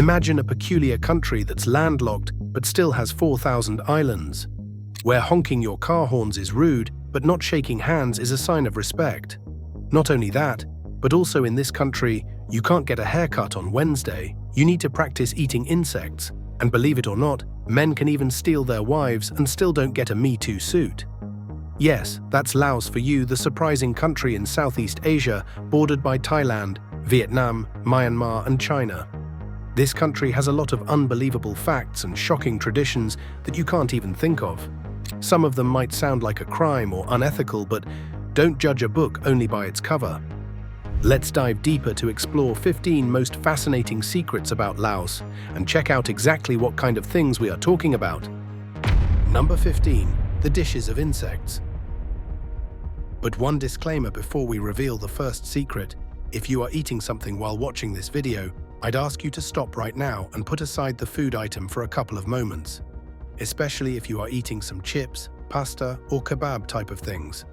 Imagine a peculiar country that's landlocked but still has 4,000 islands, where honking your car horns is rude, but not shaking hands is a sign of respect. Not only that, but also in this country, you can't get a haircut on Wednesday. You need to practice eating insects, and believe it or not, men can even steal their wives and still don't get a MeToo suit. Yes, that's Laos for you, the surprising country in Southeast Asia, bordered by Thailand, Vietnam, Myanmar, and China. This country has a lot of unbelievable facts and shocking traditions that you can't even think of. Some of them might sound like a crime or unethical, but don't judge a book only by its cover. Let's dive deeper to explore 15 most fascinating secrets about Laos and check out exactly what kind of things we are talking about. Number 15. The dishes of insects. But one disclaimer before we reveal the first secret: if you are eating something while watching this video, I'd ask you to stop right now and put aside the food item for a couple of moments, especially if you are eating some chips, pasta, or kebab type of things,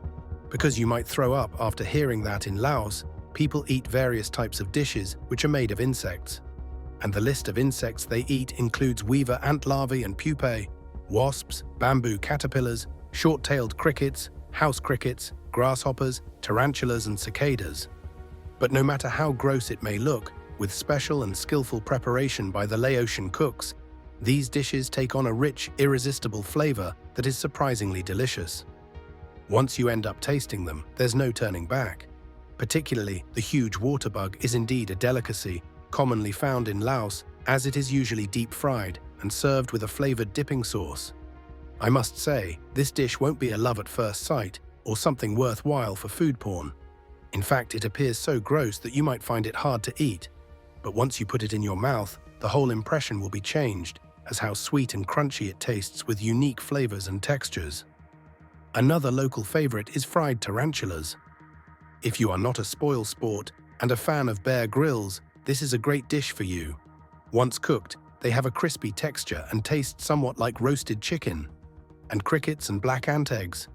because you might throw up after hearing that in Laos, people eat various types of dishes which are made of insects. And the list of insects they eat includes weaver ant larvae and pupae, wasps, bamboo caterpillars, short-tailed crickets, house crickets, grasshoppers, tarantulas, and cicadas. But no matter how gross it may look, with special and skillful preparation by the Laotian cooks, these dishes take on a rich, irresistible flavor that is surprisingly delicious. Once you end up tasting them, there's no turning back. Particularly, the huge water bug is indeed a delicacy, commonly found in Laos, as it is usually deep-fried and served with a flavored dipping sauce. I must say, this dish won't be a love at first sight or something worthwhile for food porn. In fact, it appears so gross that you might find it hard to eat. But once you put it in your mouth, the whole impression will be changed, as how sweet and crunchy it tastes with unique flavors and textures. Another local favorite is fried tarantulas. If you are not a spoil sport and a fan of Bear Grylls, this is a great dish for you. Once cooked, they have a crispy texture and taste somewhat like roasted chicken. And crickets and black ant eggs.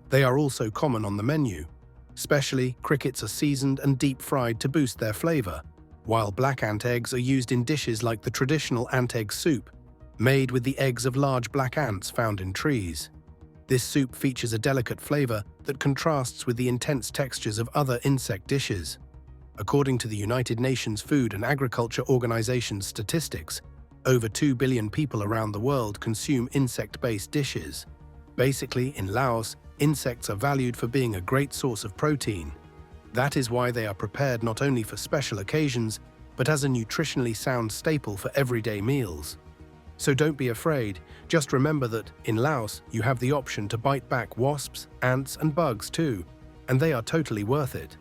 They are also common on the menu. Especially, crickets are seasoned and deep-fried to boost their flavor, while black ant eggs are used in dishes like the traditional ant egg soup, made with the eggs of large black ants found in trees. This soup features a delicate flavor that contrasts with the intense textures of other insect dishes. According to the United Nations Food and Agriculture Organization's statistics, over 2 billion people around the world consume insect-based dishes. Basically, in Laos, insects are valued for being a great source of protein. That is why they are prepared not only for special occasions, but as a nutritionally sound staple for everyday meals. So don't be afraid, just remember that, in Laos, you have the option to bite back wasps, ants, and bugs too, and they are totally worth it.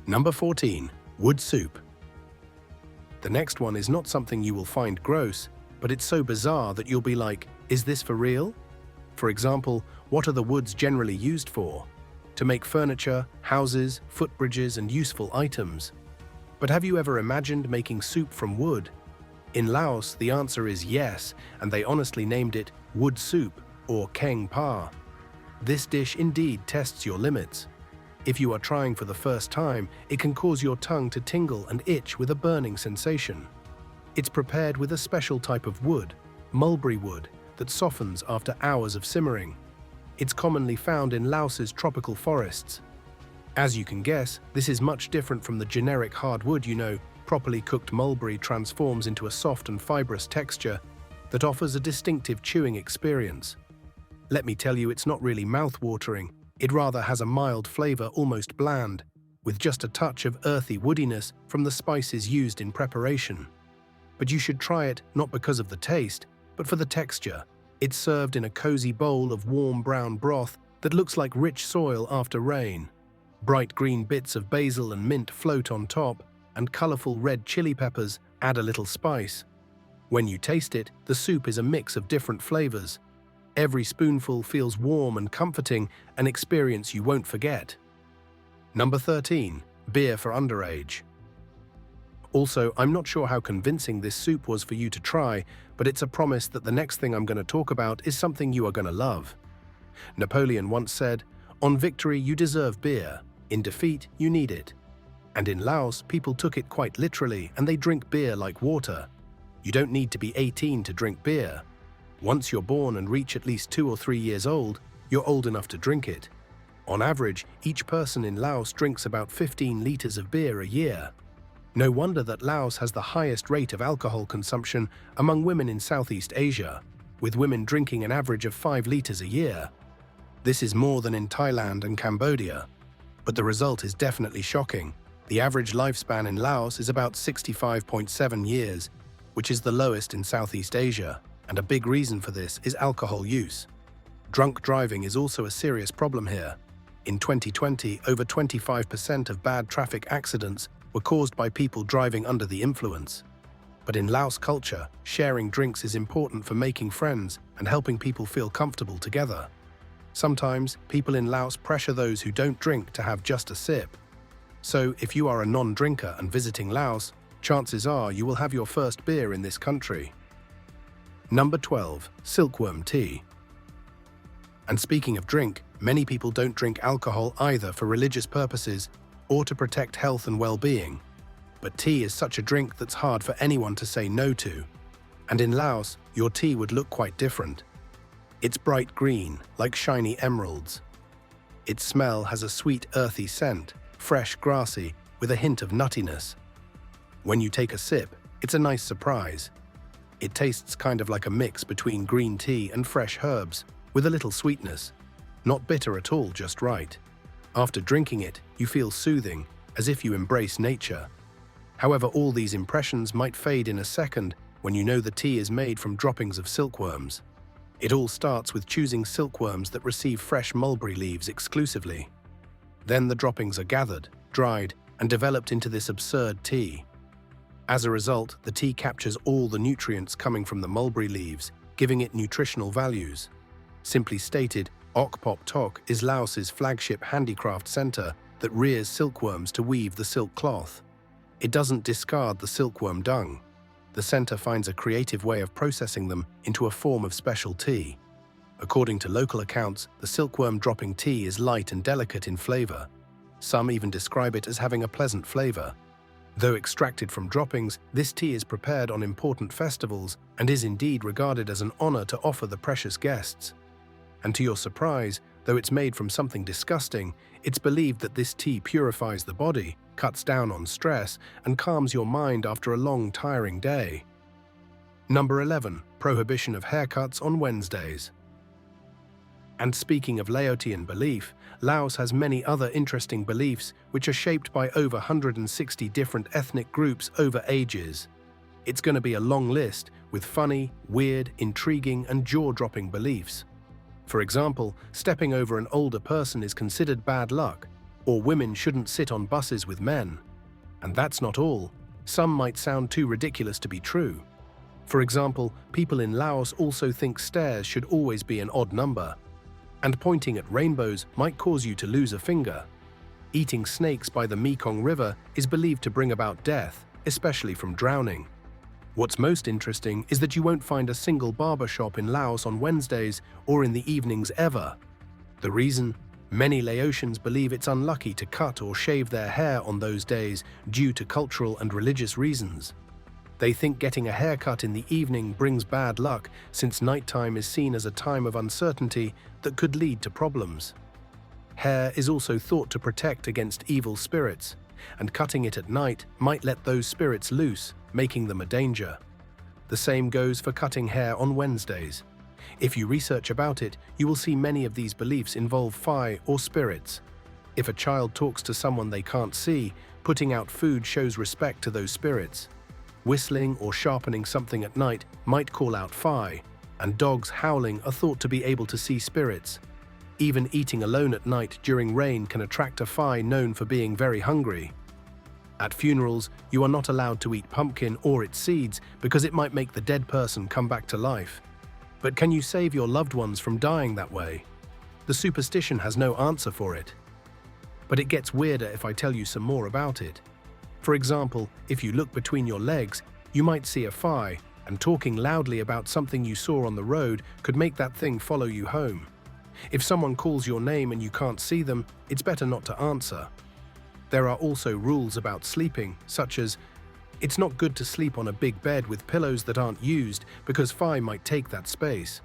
Number 14. Wood soup. The next one is not something you will find gross, but it's so bizarre that you'll be like, is this for real? For example, what are the woods generally used for? To make furniture, houses, footbridges, and useful items. But have you ever imagined making soup from wood? In Laos, the answer is yes, and they honestly named it wood soup, or keng pa. This dish indeed tests your limits. If you are trying for the first time, it can cause your tongue to tingle and itch with a burning sensation. It's prepared with a special type of wood, mulberry wood, that softens after hours of simmering. It's commonly found in Laos's tropical forests. As you can guess, this is much different from the generic hardwood you know. Properly cooked mulberry transforms into a soft and fibrous texture that offers a distinctive chewing experience. Let me tell you, it's not really mouth-watering. It rather has a mild flavor, almost bland, with just a touch of earthy woodiness from the spices used in preparation. But you should try it not because of the taste, but for the texture. It's served in a cozy bowl of warm brown broth that looks like rich soil after rain. Bright green bits of basil and mint float on top, and colorful red chili peppers add a little spice. When you taste it, the soup is a mix of different flavors. Every spoonful feels warm and comforting, an experience you won't forget. Number 13. Beer for underage. Also, I'm not sure how convincing this soup was for you to try, but it's a promise that the next thing I'm going to talk about is something you are going to love. Napoleon once said, "On victory you deserve beer, in defeat you need it." And in Laos, people took it quite literally, and they drink beer like water. You don't need to be 18 to drink beer. Once you're born and reach at least 2 or 3 years old, you're old enough to drink it. On average, each person in Laos drinks about 15 liters of beer a year. No wonder that Laos has the highest rate of alcohol consumption among women in Southeast Asia, with women drinking an average of 5 liters a year. This is more than in Thailand and Cambodia. But the result is definitely shocking. The average lifespan in Laos is about 65.7 years, which is the lowest in Southeast Asia, and a big reason for this is alcohol use. Drunk driving is also a serious problem here. In 2020, over 25% of bad traffic accidents were caused by people driving under the influence. But in Laos culture, sharing drinks is important for making friends and helping people feel comfortable together. Sometimes, people in Laos pressure those who don't drink to have just a sip. So, if you are a non-drinker and visiting Laos, chances are you will have your first beer in this country. Number 12. Silkworm tea. And speaking of drink, many people don't drink alcohol either for religious purposes or to protect health and well-being. But tea is such a drink that's hard for anyone to say no to. And in Laos, your tea would look quite different. It's bright green, like shiny emeralds. Its smell has a sweet, earthy scent, fresh, grassy, with a hint of nuttiness. When you take a sip, it's a nice surprise. It tastes kind of like a mix between green tea and fresh herbs, with a little sweetness. Not bitter at all, just right. After drinking it, you feel soothing, as if you embrace nature. However, all these impressions might fade in a second when you know the tea is made from droppings of silkworms. It all starts with choosing silkworms that receive fresh mulberry leaves exclusively. Then the droppings are gathered, dried, and developed into this absurd tea. As a result, the tea captures all the nutrients coming from the mulberry leaves, giving it nutritional values. Simply stated, Ok Pop Tok is Laos's flagship handicraft center that rears silkworms to weave the silk cloth. It doesn't discard the silkworm dung. The center finds a creative way of processing them into a form of special tea. According to local accounts, the silkworm dropping tea is light and delicate in flavor. Some even describe it as having a pleasant flavor. Though extracted from droppings, this tea is prepared on important festivals and is indeed regarded as an honor to offer the precious guests. And to your surprise, though it's made from something disgusting, it's believed that this tea purifies the body, cuts down on stress, and calms your mind after a long, tiring day. Number 11. Prohibition of haircuts on Wednesdays. And speaking of Laotian belief, Laos has many other interesting beliefs which are shaped by over 160 different ethnic groups over ages. It's going to be a long list with funny, weird, intriguing, and jaw-dropping beliefs. For example, stepping over an older person is considered bad luck, or women shouldn't sit on buses with men. And that's not all. Some might sound too ridiculous to be true. For example, people in Laos also think stairs should always be an odd number. And pointing at rainbows might cause you to lose a finger. Eating snakes by the Mekong River is believed to bring about death, especially from drowning. What's most interesting is that you won't find a single barber shop in Laos on Wednesdays or in the evenings ever. The reason? Many Laotians believe it's unlucky to cut or shave their hair on those days due to cultural and religious reasons. They think getting a haircut in the evening brings bad luck since nighttime is seen as a time of uncertainty that could lead to problems. Hair is also thought to protect against evil spirits, and cutting it at night might let those spirits loose, making them a danger. The same goes for cutting hair on Wednesdays. If you research about it, you will see many of these beliefs involve Phi or spirits. If a child talks to someone they can't see, putting out food shows respect to those spirits. Whistling or sharpening something at night might call out Phi, and dogs howling are thought to be able to see spirits. Even eating alone at night during rain can attract a Phi known for being very hungry. At funerals, you are not allowed to eat pumpkin or its seeds because it might make the dead person come back to life. But can you save your loved ones from dying that way? The superstition has no answer for it. But it gets weirder if I tell you some more about it. For example, if you look between your legs, you might see a Phi, and talking loudly about something you saw on the road could make that thing follow you home. If someone calls your name and you can't see them, it's better not to answer. There are also rules about sleeping, such as, It's not good to sleep on a big bed with pillows that aren't used because Phi might take that space.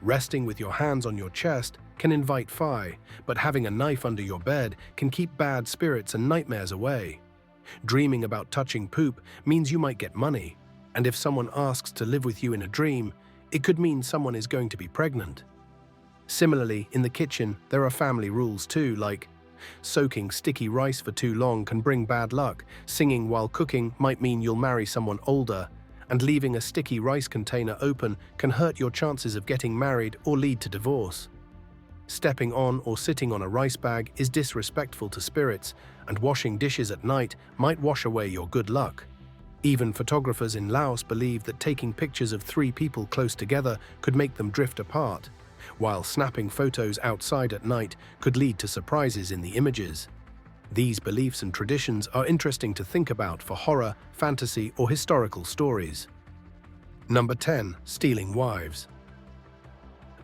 Resting with your hands on your chest can invite Phi, but having a knife under your bed can keep bad spirits and nightmares away. Dreaming about touching poop means you might get money, and if someone asks to live with you in a dream, it could mean someone is going to be pregnant. Similarly, in the kitchen, there are family rules too, like soaking sticky rice for too long can bring bad luck, singing while cooking might mean you'll marry someone older, and leaving a sticky rice container open can hurt your chances of getting married or lead to divorce. Stepping on or sitting on a rice bag is disrespectful to spirits, and washing dishes at night might wash away your good luck. Even photographers in Laos believe that taking pictures of 3 people close together could make them drift apart, while snapping photos outside at night could lead to surprises in the images. These beliefs and traditions are interesting to think about for horror, fantasy, or historical stories. Number 10. Stealing wives.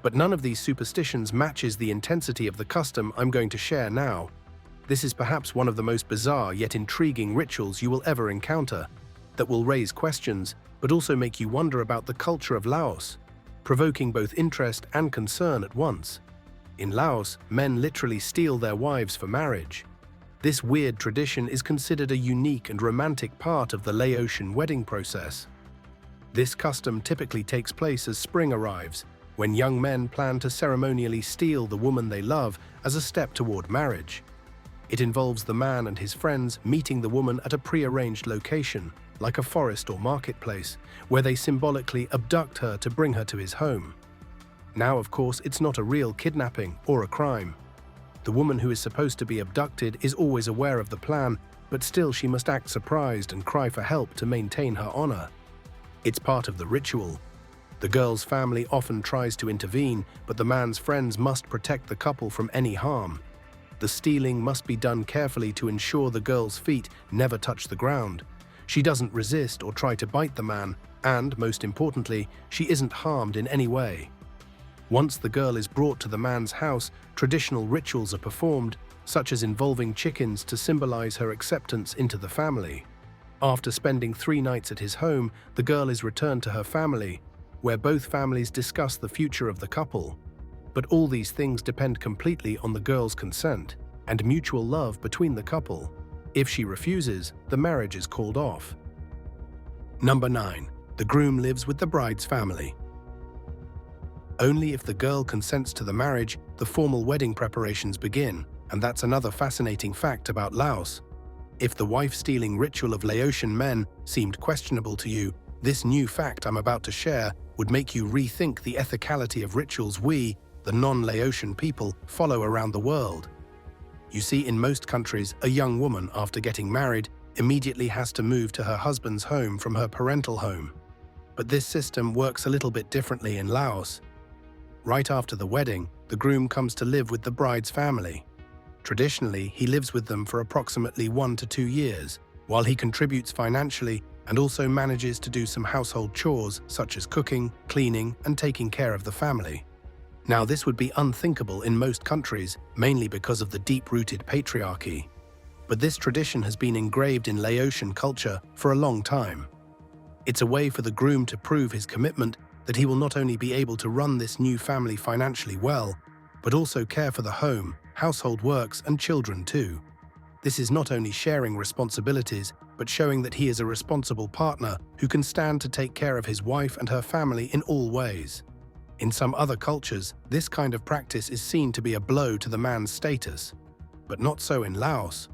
But none of these superstitions matches the intensity of the custom I'm going to share now. This is perhaps one of the most bizarre yet intriguing rituals you will ever encounter, that will raise questions but also make you wonder about the culture of Laos, provoking both interest and concern at once. In Laos, men literally steal their wives for marriage. This weird tradition is considered a unique and romantic part of the Laotian wedding process. This custom typically takes place as spring arrives, when young men plan to ceremonially steal the woman they love as a step toward marriage. It involves the man and his friends meeting the woman at a pre-arranged location, like a forest or marketplace, where they symbolically abduct her to bring her to his home. Now, of course, it's not a real kidnapping or a crime. The woman who is supposed to be abducted is always aware of the plan, but still she must act surprised and cry for help to maintain her honor. It's part of the ritual. The girl's family often tries to intervene, but the man's friends must protect the couple from any harm. The stealing must be done carefully to ensure the girl's feet never touch the ground. She doesn't resist or try to bite the man, and, most importantly, she isn't harmed in any way. Once the girl is brought to the man's house, traditional rituals are performed, such as involving chickens to symbolize her acceptance into the family. After spending 3 nights at his home, the girl is returned to her family, where both families discuss the future of the couple. But all these things depend completely on the girl's consent and mutual love between the couple. If she refuses, the marriage is called off. Number 9. The groom lives with the bride's family. Only if the girl consents to the marriage, the formal wedding preparations begin, and that's another fascinating fact about Laos. If the wife-stealing ritual of Laotian men seemed questionable to you, this new fact I'm about to share would make you rethink the ethicality of rituals we, the non-Laotian people, follow around the world. You see, in most countries, a young woman, after getting married, immediately has to move to her husband's home from her parental home. But this system works a little bit differently in Laos. Right after the wedding, the groom comes to live with the bride's family. Traditionally, he lives with them for approximately 1 to 2 years, while he contributes financially and also manages to do some household chores such as cooking, cleaning, and taking care of the family. Now, this would be unthinkable in most countries, mainly because of the deep-rooted patriarchy. But this tradition has been engraved in Laotian culture for a long time. It's a way for the groom to prove his commitment that he will not only be able to run this new family financially well, but also care for the home, household works, and children too. This is not only sharing responsibilities, but showing that he is a responsible partner who can stand to take care of his wife and her family in all ways. In some other cultures, this kind of practice is seen to be a blow to the man's status, but not so in Laos.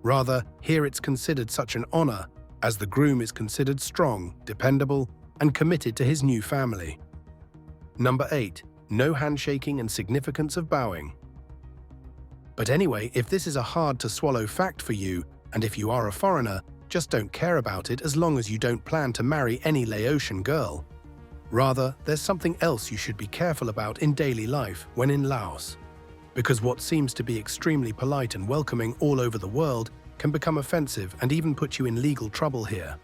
Rather, here it's considered such an honor, as the groom is considered strong, dependable, and committed to his new family. Number 8. No handshaking and significance of bowing. But anyway, if this is a hard-to-swallow fact for you, and if you are a foreigner, just don't care about it as long as you don't plan to marry any Laotian girl. Rather, there's something else you should be careful about in daily life when in Laos. Because what seems to be extremely polite and welcoming all over the world can become offensive and even put you in legal trouble here.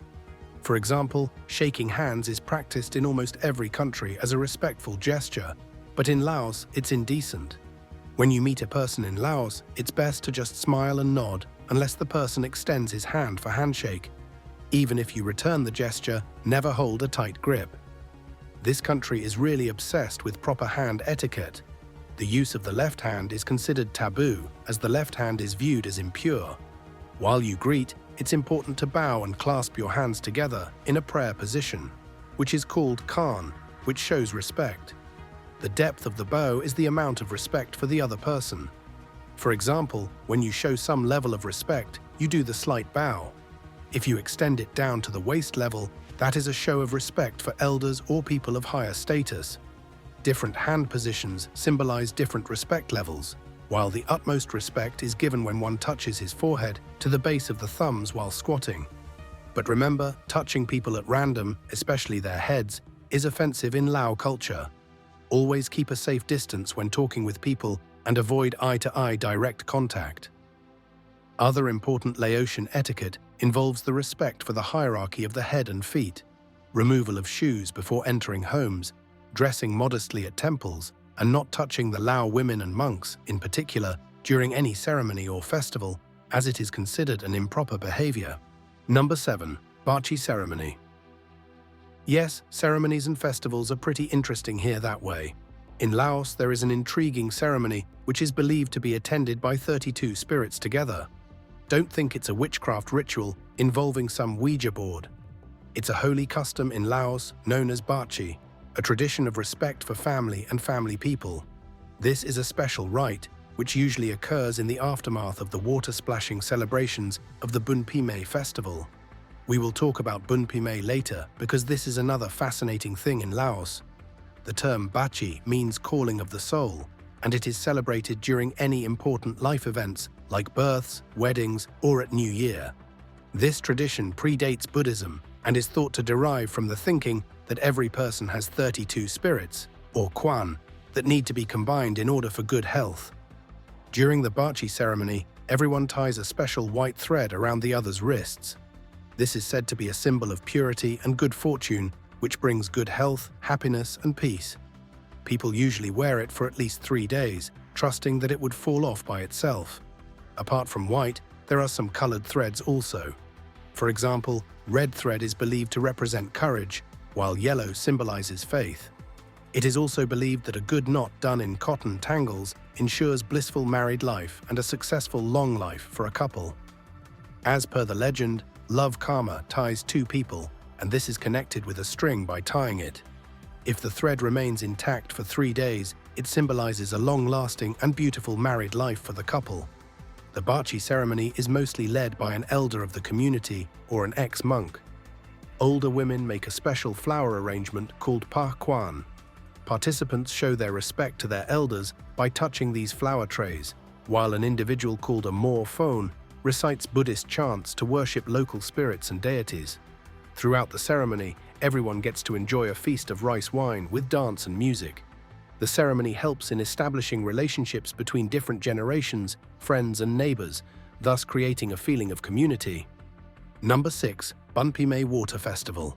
For example, shaking hands is practiced in almost every country as a respectful gesture, but in Laos, it's indecent. When you meet a person in Laos, it's best to just smile and nod unless the person extends his hand for handshake. Even if you return the gesture, never hold a tight grip. This country is really obsessed with proper hand etiquette. The use of the left hand is considered taboo, as the left hand is viewed as impure. While you greet, it's important to bow and clasp your hands together in a prayer position, which is called khan, which shows respect. The depth of the bow is the amount of respect for the other person. For example, when you show some level of respect, you do the slight bow. If you extend it down to the waist level, that is a show of respect for elders or people of higher status. Different hand positions symbolize different respect levels, while the utmost respect is given when one touches his forehead to the base of the thumbs while squatting. But remember, touching people at random, especially their heads, is offensive in Lao culture. Always keep a safe distance when talking with people and avoid eye-to-eye direct contact. Other important Laotian etiquette involves the respect for the hierarchy of the head and feet, removal of shoes before entering homes, dressing modestly at temples, and not touching the Lao women and monks, in particular, during any ceremony or festival, as it is considered an improper behavior. Number 7. Baci ceremony. Yes, ceremonies and festivals are pretty interesting here that way. In Laos, there is an intriguing ceremony which is believed to be attended by 32 spirits together. Don't think it's a witchcraft ritual involving some Ouija board. It's a holy custom in Laos known as Baci, a tradition of respect for family and family people. This is a special rite which usually occurs in the aftermath of the water-splashing celebrations of the Bunpimay festival. We will talk about Bunpimay later because this is another fascinating thing in Laos. The term Baci means calling of the soul, and it is celebrated during any important life events like births, weddings, or at New Year. This tradition predates Buddhism and is thought to derive from the thinking that every person has 32 spirits, or quan, that need to be combined in order for good health. During the Baci ceremony, everyone ties a special white thread around the other's wrists. This is said to be a symbol of purity and good fortune, which brings good health, happiness, and peace. People usually wear it for at least 3 days, trusting that it would fall off by itself. Apart from white, there are some colored threads also. For example, red thread is believed to represent courage, while yellow symbolizes faith. It is also believed that a good knot done in cotton tangles ensures blissful married life and a successful long life for a couple. As per the legend, love karma ties two people, and this is connected with a string by tying it. If the thread remains intact for 3 days, it symbolizes a long-lasting and beautiful married life for the couple. The Baci ceremony is mostly led by an elder of the community or an ex-monk. Older women make a special flower arrangement called pa kwan. Participants show their respect to their elders by touching these flower trays, while an individual called a mo phone recites Buddhist chants to worship local spirits and deities. Throughout the ceremony, everyone gets to enjoy a feast of rice wine with dance and music. The ceremony helps in establishing relationships between different generations, friends and neighbors, thus creating a feeling of community. Number 6. Bunpimay Water Festival.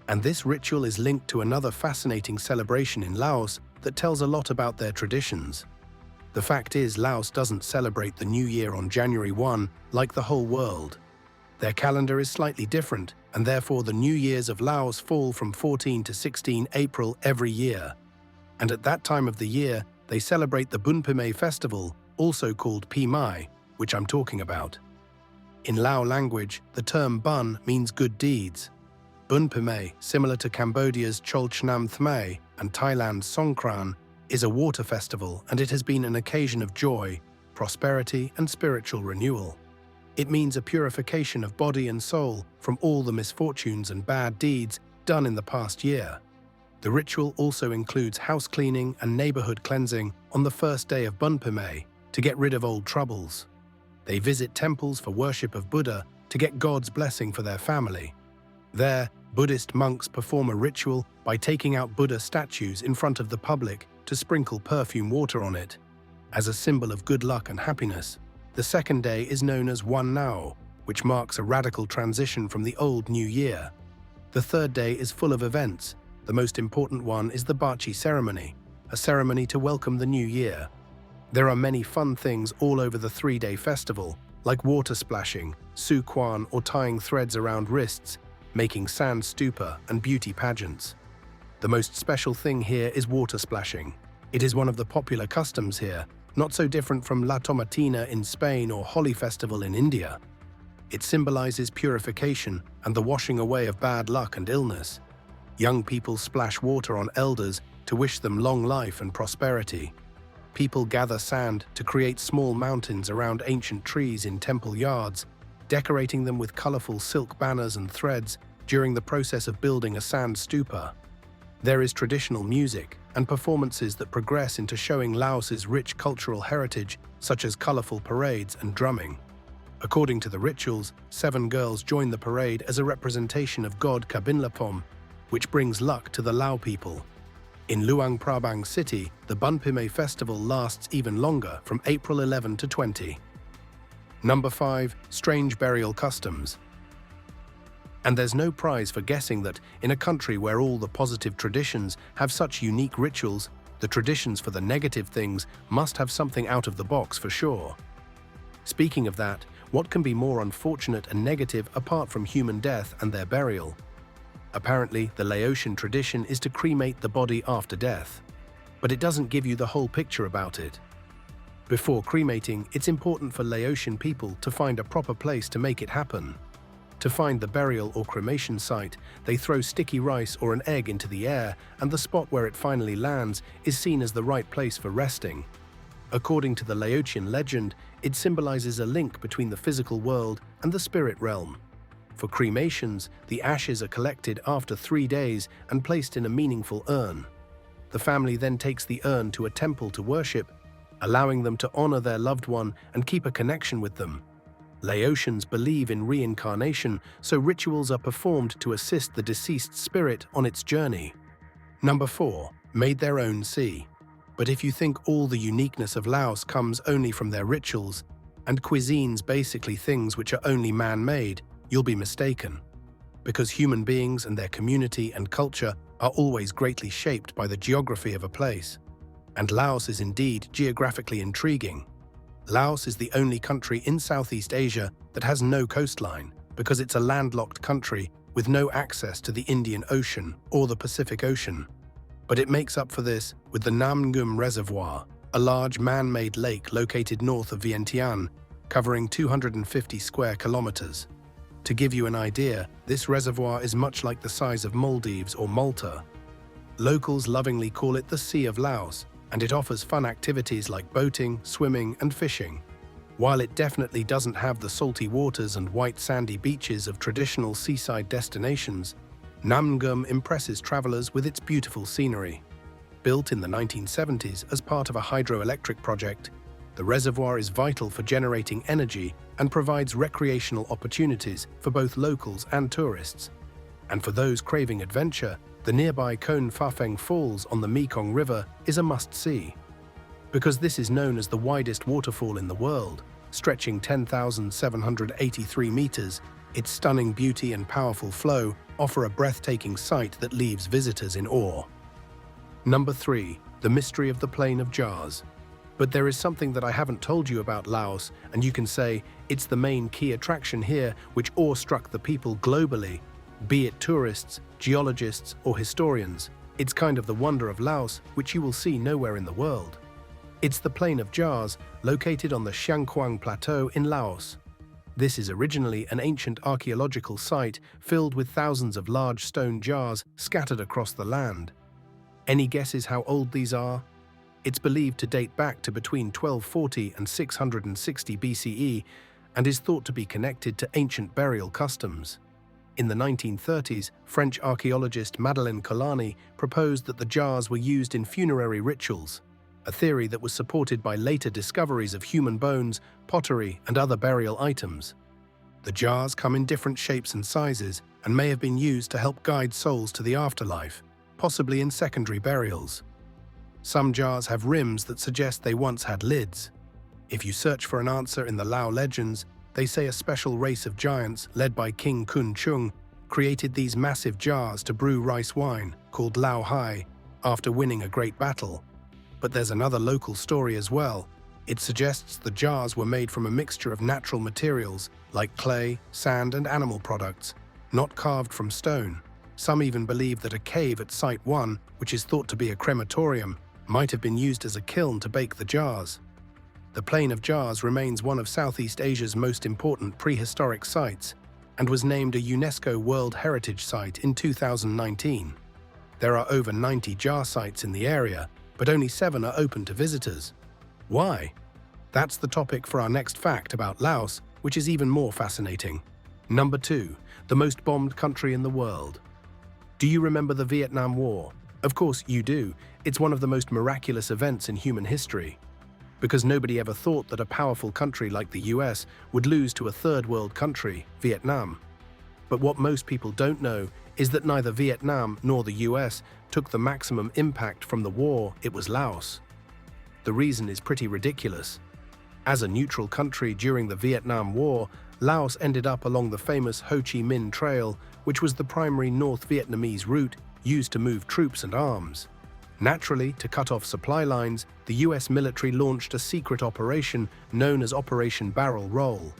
And this ritual is linked to another fascinating celebration in Laos that tells a lot about their traditions. The fact is, Laos doesn't celebrate the New Year on January 1 like the whole world. Their calendar is slightly different, and therefore the New Years of Laos fall from 14 to 16 April every year. And at that time of the year, they celebrate the Bunpimay festival, also called Pi Mai, which I'm talking about. In Lao language, the term Bun means good deeds. Bunpimay, similar to Cambodia's Chol Chnam Thmay and Thailand's Songkran, is a water festival, and it has been an occasion of joy, prosperity, and spiritual renewal. It means a purification of body and soul from all the misfortunes and bad deeds done in the past year. The ritual also includes house cleaning and neighborhood cleansing on the first day of Bunpimay to get rid of old troubles. They visit temples for worship of Buddha to get God's blessing for their family. There, Buddhist monks perform a ritual by taking out Buddha statues in front of the public to sprinkle perfume water on it. As a symbol of good luck and happiness, the second day is known as Wan Nao, which marks a radical transition from the old New Year. The third day is full of events. The most important one is the Baci ceremony, a ceremony to welcome the new year. There are many fun things all over the 3-day festival, like water splashing, Silkworm, or tying threads around wrists, making sand stupa and beauty pageants. The most special thing here is water splashing. It is one of the popular customs here, not so different from La Tomatina in Spain or Holi Festival in India. It symbolizes purification and the washing away of bad luck and illness. Young people splash water on elders to wish them long life and prosperity. People gather sand to create small mountains around ancient trees in temple yards, decorating them with colorful silk banners and threads during the process of building a sand stupa. There is traditional music and performances that progress into showing Laos's rich cultural heritage, such as colorful parades and drumming. According to the rituals, 7 girls join the parade as a representation of god Kabinlapom, which brings luck to the Lao people. In Luang Prabang city, the Bunpimay festival lasts even longer, from April 11 to 20. Number 5. Strange burial customs. And there's no prize for guessing that, in a country where all the positive traditions have such unique rituals, the traditions for the negative things must have something out of the box for sure. Speaking of that, what can be more unfortunate and negative apart from human death and their burial? Apparently, the Laotian tradition is to cremate the body after death. But it doesn't give you the whole picture about it. Before cremating, it's important for Laotian people to find a proper place to make it happen. To find the burial or cremation site, they throw sticky rice or an egg into the air, and the spot where it finally lands is seen as the right place for resting. According to the Laotian legend, it symbolizes a link between the physical world and the spirit realm. For cremations, the ashes are collected after 3 days and placed in a meaningful urn. The family then takes the urn to a temple to worship, allowing them to honor their loved one and keep a connection with them. Laotians believe in reincarnation, so rituals are performed to assist the deceased spirit on its journey. Number 4. Made their own sea. But if you think all the uniqueness of Laos comes only from their rituals, and cuisine's basically things which are only man-made, you'll be mistaken. Because human beings and their community and culture are always greatly shaped by the geography of a place. And Laos is indeed geographically intriguing. Laos is the only country in Southeast Asia that has no coastline, because it's a landlocked country with no access to the Indian Ocean or the Pacific Ocean. But it makes up for this with the Nam Ngum Reservoir, a large man-made lake located north of Vientiane, covering 250 square kilometers. To give you an idea, this reservoir is much like the size of Maldives or Malta. Locals lovingly call it the Sea of Laos, and it offers fun activities like boating, swimming, and fishing. While it definitely doesn't have the salty waters and white sandy beaches of traditional seaside destinations, Nam Ngum impresses travelers with its beautiful scenery. Built in the 1970s as part of a hydroelectric project, the reservoir is vital for generating energy and provides recreational opportunities for both locals and tourists. And for those craving adventure, the nearby Khon Phafeng Falls on the Mekong River is a must-see. Because this is known as the widest waterfall in the world, stretching 10,783 meters, its stunning beauty and powerful flow offer a breathtaking sight that leaves visitors in awe. Number 3. The mystery of the Plain of Jars. But there is something that I haven't told you about Laos, and you can say it's the main key attraction here which awestruck the people globally. Be it tourists, geologists, or historians, it's kind of the wonder of Laos which you will see nowhere in the world. It's the Plain of Jars, located on the Siangkwang Plateau in Laos. This is originally an ancient archaeological site filled with thousands of large stone jars scattered across the land. Any guesses how old these are? It's believed to date back to between 1240 and 660 BCE and is thought to be connected to ancient burial customs. In the 1930s, French archaeologist Madeleine Colani proposed that the jars were used in funerary rituals, a theory that was supported by later discoveries of human bones, pottery, and other burial items. The jars come in different shapes and sizes and may have been used to help guide souls to the afterlife, possibly in secondary burials. Some jars have rims that suggest they once had lids. If you search for an answer in the Lao legends, they say a special race of giants led by King Kun Chung created these massive jars to brew rice wine, called Lao Hai, after winning a great battle. But there's another local story as well. It suggests the jars were made from a mixture of natural materials like clay, sand, and animal products, not carved from stone. Some even believe that a cave at Site 1, which is thought to be a crematorium, might have been used as a kiln to bake the jars. The Plain of Jars remains one of Southeast Asia's most important prehistoric sites and was named a UNESCO World Heritage Site in 2019. There are over 90 jar sites in the area, but only 7 are open to visitors. Why? That's the topic for our next fact about Laos, which is even more fascinating. Number 2. The most bombed country in the world. Do you remember the Vietnam War? Of course you do. It's one of the most miraculous events in human history. Because nobody ever thought that a powerful country like the US would lose to a third world country, Vietnam. But what most people don't know is that neither Vietnam nor the US took the maximum impact from the war. It was Laos. The reason is pretty ridiculous. As a neutral country during the Vietnam War, Laos ended up along the famous Ho Chi Minh Trail, which was the primary North Vietnamese route used to move troops and arms. Naturally, to cut off supply lines, the US military launched a secret operation known as Operation Barrel Roll.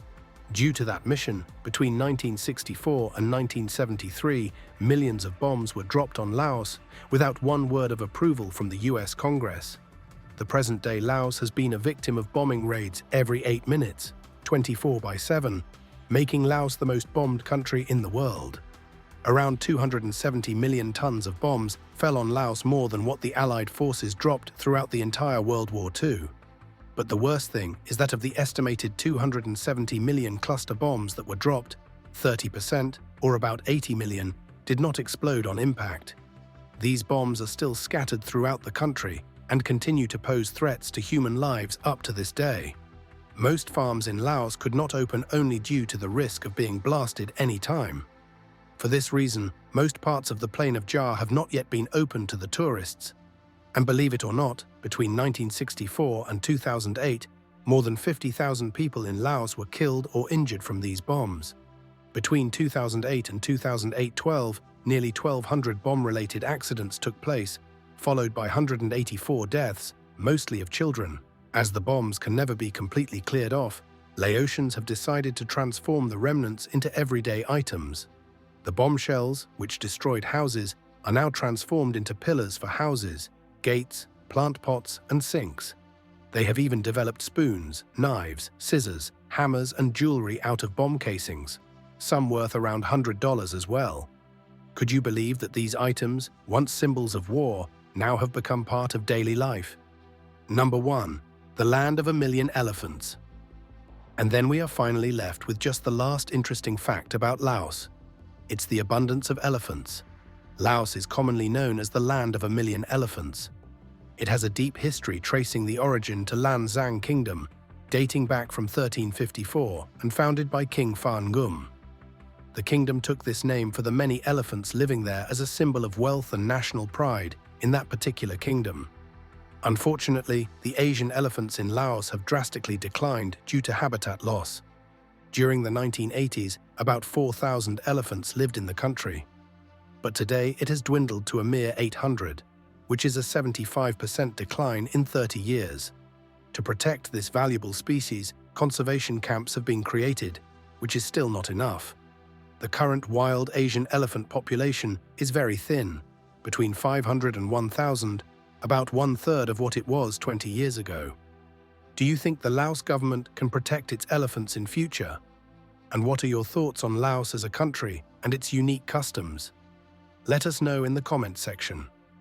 Due to that mission, between 1964 and 1973, millions of bombs were dropped on Laos without one word of approval from the US Congress. The present-day Laos has been a victim of bombing raids every 8 minutes, 24/7, making Laos the most bombed country in the world. Around 270 million tons of bombs fell on Laos, more than what the Allied forces dropped throughout the entire World War II. But the worst thing is that of the estimated 270 million cluster bombs that were dropped, 30%, or about 80 million, did not explode on impact. These bombs are still scattered throughout the country and continue to pose threats to human lives up to this day. Most farms in Laos could not open only due to the risk of being blasted any time. For this reason, most parts of the Plain of Jar have not yet been opened to the tourists. And believe it or not, between 1964 and 2008, more than 50,000 people in Laos were killed or injured from these bombs. Between 2008 and 2008-12, nearly 1,200 bomb-related accidents took place, followed by 184 deaths, mostly of children. As the bombs can never be completely cleared off, Laotians have decided to transform the remnants into everyday items. The bombshells, which destroyed houses, are now transformed into pillars for houses, gates, plant pots, and sinks. They have even developed spoons, knives, scissors, hammers, and jewelry out of bomb casings, some worth around $100 as well. Could you believe that these items, once symbols of war, now have become part of daily life? Number 1. The land of a million elephants. And then we are finally left with just the last interesting fact about Laos. It's the abundance of elephants. Laos is commonly known as the land of a million elephants. It has a deep history tracing the origin to Lan Xang Kingdom, dating back from 1354 and founded by King Fa Ngum. The kingdom took this name for the many elephants living there as a symbol of wealth and national pride in that particular kingdom. Unfortunately, the Asian elephants in Laos have drastically declined due to habitat loss. During the 1980s, about 4,000 elephants lived in the country. But today it has dwindled to a mere 800, which is a 75% decline in 30 years. To protect this valuable species, conservation camps have been created, which is still not enough. The current wild Asian elephant population is very thin, between 500 and 1,000, about 1/3 of what it was 20 years ago. Do you think the Laos government can protect its elephants in future? And what are your thoughts on Laos as a country and its unique customs? Let us know in the comments section.